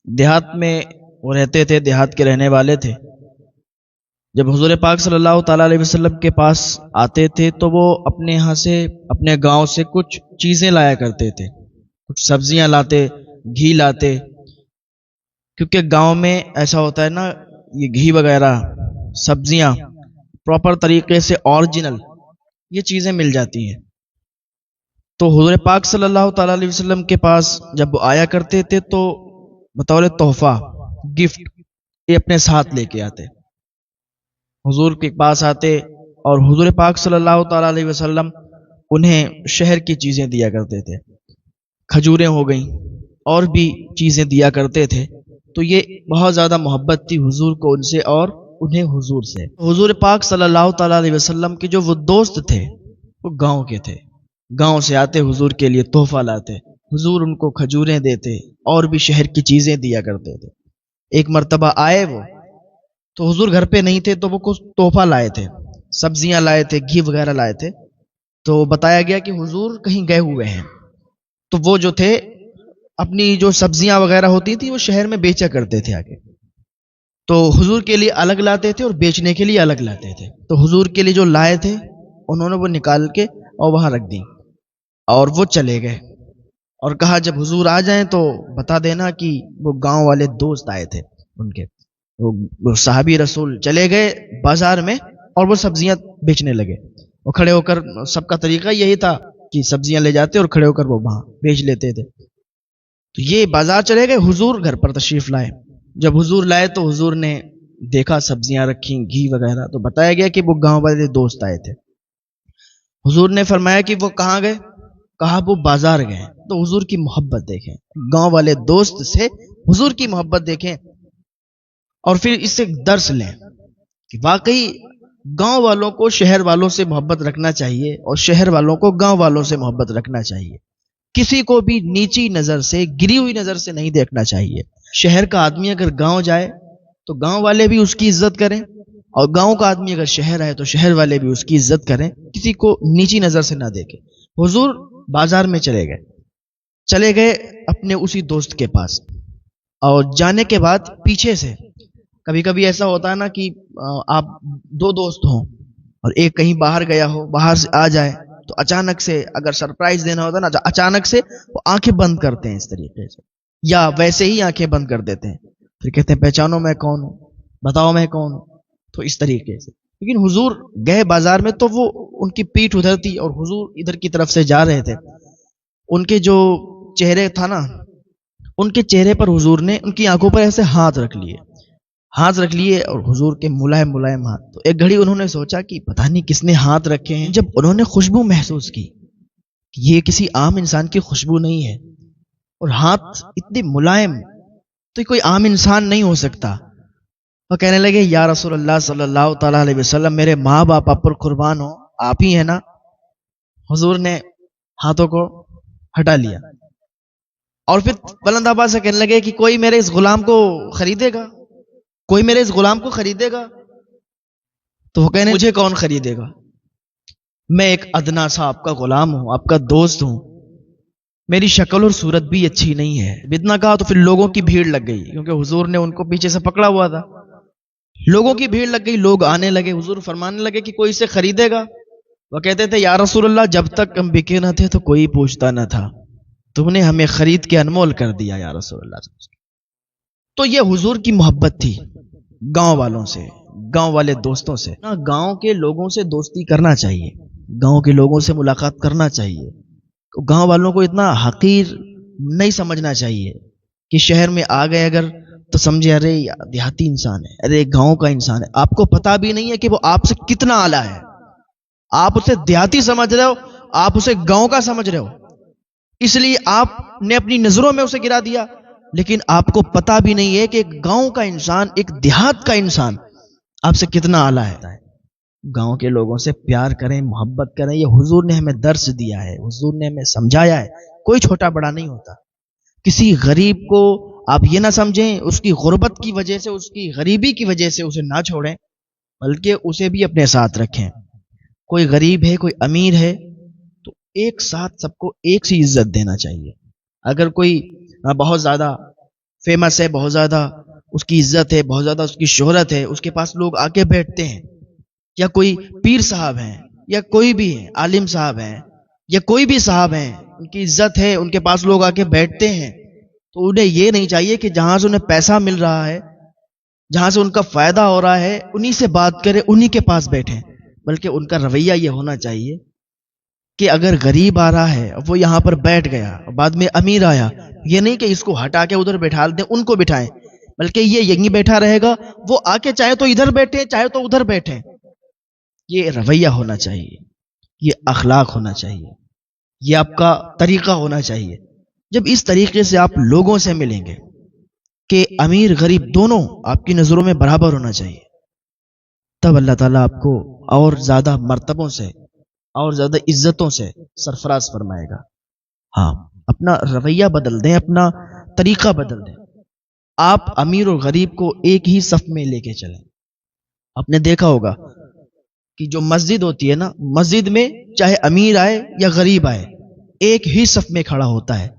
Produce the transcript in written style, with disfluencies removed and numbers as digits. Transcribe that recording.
دیہات میں وہ رہتے تھے، دیہات کے رہنے والے تھے۔ جب حضور پاک صلی اللہ تعالیٰ علیہ وسلم کے پاس آتے تھے تو وہ اپنے یہاں سے، اپنے گاؤں سے کچھ چیزیں لایا کرتے تھے، کچھ سبزیاں لاتے، گھی لاتے، کیونکہ گاؤں میں ایسا ہوتا ہے نا، یہ گھی وغیرہ، سبزیاں پراپر طریقے سے اوریجنل یہ چیزیں مل جاتی ہیں۔ تو حضور پاک صلی اللہ تعالیٰ علیہ وسلم کے پاس جب وہ آیا کرتے تھے تو بطور تحفہ، گفٹ، یہ اپنے ساتھ لے کے آتے، حضور کے پاس آتے، اور حضور پاک صلی اللہ تعالیٰ علیہ وسلم انہیں شہر کی چیزیں دیا کرتے تھے، کھجوریں ہو گئیں اور بھی چیزیں دیا کرتے تھے۔ تو یہ بہت زیادہ محبت تھی حضور کو ان سے اور انہیں حضور سے۔ حضور پاک صلی اللہ تعالیٰ علیہ وسلم کے جو وہ دوست تھے وہ گاؤں کے تھے، گاؤں سے آتے حضور کے لیے تحفہ لاتے، حضور ان کو کھجوریں دیتے اور بھی شہر کی چیزیں دیا کرتے تھے۔ ایک مرتبہ آئے وہ تو حضور گھر پہ نہیں تھے، تو وہ کچھ تحفہ لائے تھے، سبزیاں لائے تھے، گھی وغیرہ لائے تھے۔ تو بتایا گیا کہ حضور کہیں گئے ہوئے ہیں، تو وہ جو تھے اپنی جو سبزیاں وغیرہ ہوتی تھی وہ شہر میں بیچا کرتے تھے آگے، تو حضور کے لیے الگ لاتے تھے اور بیچنے کے لیے الگ لاتے تھے۔ تو حضور کے لیے جو لائے تھے انہوں نے وہ نکال کے اور وہاں رکھ دی، اور وہ چلے گئے اور کہا جب حضور آ جائیں تو بتا دینا کہ وہ گاؤں والے دوست آئے تھے ان کے۔ وہ صحابی رسول چلے گئے بازار میں اور وہ سبزیاں بیچنے لگے، وہ کھڑے ہو کر، سب کا طریقہ یہی تھا کہ سبزیاں لے جاتے اور کھڑے ہو کر وہ وہاں بیچ لیتے تھے۔ تو یہ بازار چلے گئے، حضور گھر پر تشریف لائے۔ جب حضور لائے تو حضور نے دیکھا سبزیاں رکھی، گھی وغیرہ، تو بتایا گیا کہ وہ گاؤں والے دوست آئے تھے۔ حضور نے فرمایا کہ وہ کہاں گئے؟ کہا وہ بازار گئے۔ تو حضور کی محبت دیکھیں، گاؤں والے دوست سے حضور کی محبت دیکھیں، اور پھر اس سے درس لیں کہ واقعی گاؤں والوں کو شہر والوں سے محبت رکھنا چاہیے اور شہر والوں کو گاؤں والوں سے محبت رکھنا چاہیے۔ کسی کو بھی نیچی نظر سے، گری ہوئی نظر سے نہیں دیکھنا چاہیے۔ شہر کا آدمی اگر گاؤں جائے تو گاؤں والے بھی اس کی عزت کریں، اور گاؤں کا آدمی اگر شہر آئے تو شہر والے بھی اس کی عزت کریں، کسی کو نیچی نظر سے نہ دیکھیں۔ حضور بازار میں چلے گئے اپنے اسی دوست کے پاس، اور جانے کے بعد پیچھے سے، کبھی کبھی ایسا ہوتا ہے نا کہ آپ دو دوست ہوں اور ایک کہیں باہر گیا ہو، باہر سے آ جائے تو اچانک سے اگر سرپرائز دینا ہوتا ہے نا، اچانک سے وہ آنکھیں بند کرتے ہیں اس طریقے سے، یا ویسے ہی آنکھیں بند کر دیتے ہیں، پھر کہتے ہیں پہچانو میں کون ہوں، بتاؤ میں کون ہوں، تو اس طریقے سے۔ لیکن حضور گئے بازار میں تو وہ ان کی پیٹھ ادھر تھی اور حضور ادھر کی طرف سے جا رہے تھے۔ ان کے جو چہرے تھا نا، ان کے چہرے پر حضور نے ان کی آنکھوں پر ایسے ہاتھ رکھ لیے اور حضور کے ملائم ملائم ہاتھ۔ تو ایک گھڑی انہوں نے سوچا کہ پتہ نہیں کس نے ہاتھ رکھے ہیں۔ جب انہوں نے خوشبو محسوس کی کہ یہ کسی عام انسان کی خوشبو نہیں ہے، اور ہاتھ اتنے ملائم، تو یہ کوئی عام انسان نہیں ہو سکتا۔ وہ کہنے لگے یا رسول اللہ صلی اللہ تعالیٰ علیہ وسلم، میرے ماں باپ آپ پر قربان ہو، آپ ہی ہیں نا؟ حضور نے ہاتھوں کو ہٹا لیا اور پھر بلند آواز سے کہنے لگے کہ کوئی میرے اس غلام کو خریدے گا؟ کوئی میرے اس غلام کو خریدے گا؟ تو وہ کہنے مجھے کون خریدے گا؟ میں ایک ادنا سا آپ کا غلام ہوں، آپ کا دوست ہوں، میری شکل اور صورت بھی اچھی نہیں ہے۔ اتنا کہا تو پھر لوگوں کی بھیڑ لگ گئی، کیونکہ حضور نے ان کو پیچھے سے پکڑا ہوا تھا۔ لوگوں کی بھیڑ لگ گئی، لوگ آنے لگے، حضور فرمانے لگے کہ کوئی اسے خریدے گا؟ وہ کہتے تھے یا رسول اللہ، جب تک ہم بکے نہ تھے تو کوئی پوچھتا نہ تھا، تم نے ہمیں خرید کے انمول کر دیا یا رسول اللہ۔ تو یہ حضور کی محبت تھی گاؤں والوں سے، گاؤں والے دوستوں سے۔ گاؤں کے لوگوں سے دوستی کرنا چاہیے، گاؤں کے لوگوں سے ملاقات کرنا چاہیے۔ گاؤں والوں کو اتنا حقیر نہیں سمجھنا چاہیے کہ شہر میں آ گئے اگر تو سمجھے ارے دیہاتی انسان ہے، ارے گاؤں کا انسان ہے۔ آپ کو پتا بھی نہیں ہے کہ وہ آپ سے کتنا اعلیٰ ہے۔ آپ اسے دیہاتی سمجھ رہے ہو، آپ اسے گاؤں کا سمجھ رہے ہو، اس لیے آپ نے اپنی نظروں میں اسے گرا دیا، لیکن آپ کو پتا بھی نہیں ہے کہ ایک گاؤں کا انسان، ایک دیہات کا انسان آپ سے کتنا اعلیٰ ہے۔ گاؤں کے لوگوں سے پیار کریں، محبت کریں، یہ حضور نے ہمیں درس دیا ہے، حضور نے ہمیں سمجھایا ہے۔ کوئی چھوٹا بڑا نہیں ہوتا۔ کسی غریب کو آپ یہ نہ سمجھیں اس کی غربت کی وجہ سے، اس کی غریبی کی وجہ سے اسے نہ چھوڑیں، بلکہ اسے بھی اپنے ساتھ رکھیں۔ کوئی غریب ہے، کوئی امیر ہے، تو ایک ساتھ سب کو ایک سی عزت دینا چاہیے۔ اگر کوئی بہت زیادہ فیمس ہے بہت زیادہ، اس کی عزت ہے بہت زیادہ، اس کی شہرت ہے، اس کے پاس لوگ آ کے بیٹھتے ہیں، یا کوئی پیر صاحب ہیں، یا کوئی بھی ہے عالم صاحب ہیں، یا کوئی بھی صاحب ہیں، ان کی عزت ہے، ان کے پاس لوگ آ کے بیٹھتے ہیں، تو انہیں یہ نہیں چاہیے کہ جہاں سے انہیں پیسہ مل رہا ہے، جہاں سے ان کا فائدہ ہو رہا ہے، انہی سے بات کرے، انہی کے پاس بیٹھیں، بلکہ ان کا رویہ یہ ہونا چاہیے کہ اگر غریب آ رہا ہے وہ یہاں پر بیٹھ گیا، بعد میں امیر آیا، یہ نہیں کہ اس کو ہٹا کے ادھر بٹھا دیں، ان کو بٹھائیں، بلکہ یہ یہیں بیٹھا رہے گا، وہ آ کے چاہے تو ادھر بیٹھے چاہے تو ادھر بیٹھے، یہ رویہ ہونا چاہیے، یہ اخلاق ہونا چاہیے، یہ آپ کا طریقہ ہونا چاہیے۔ جب اس طریقے سے آپ لوگوں سے ملیں گے کہ امیر غریب دونوں آپ کی نظروں میں برابر ہونا چاہیے، تب اللہ تعالیٰ آپ کو اور زیادہ مرتبوں سے اور زیادہ عزتوں سے سرفراز فرمائے گا۔ ہاں، اپنا رویہ بدل دیں، اپنا طریقہ بدل دیں، آپ امیر اور غریب کو ایک ہی صف میں لے کے چلیں۔ آپ نے دیکھا ہوگا کہ جو مسجد ہوتی ہے نا، مسجد میں چاہے امیر آئے یا غریب آئے، ایک ہی صف میں کھڑا ہوتا ہے،